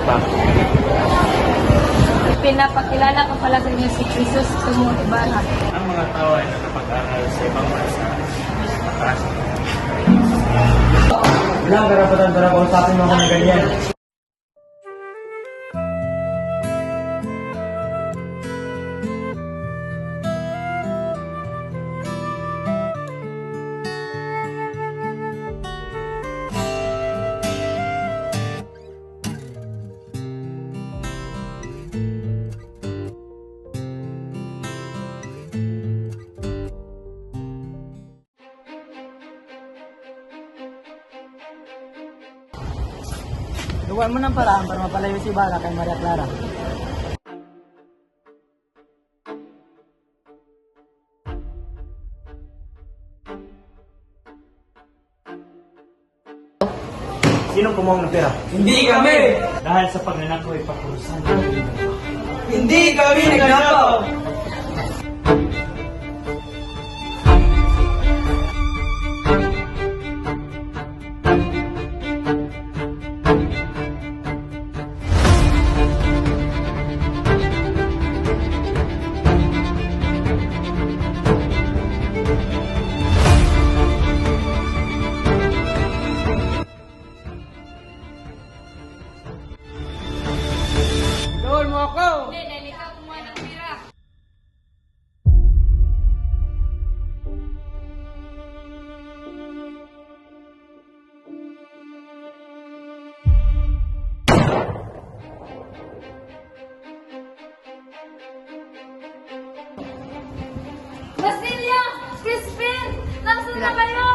pa. Pinapakilala ko pala sa inyo si Jesus Tumong Ibarra. Ang mga tao ay nakapag-aral sa ibang bansa. Mataas. Walang karapatan para kausapin mo ako ng ganyan. Luwan mo ng paraan para mapalayo si Ibarra kay Maria Clara. Sino kumuha ng pera? Hindi kami! Dahil sa pagnanakaw ay pakurusan. Hindi kami nagnakaw! Idol mo ako! Hindi, dahil ikaw kumuha ng pira. Basilio! Crispin! Nasaan na kayo?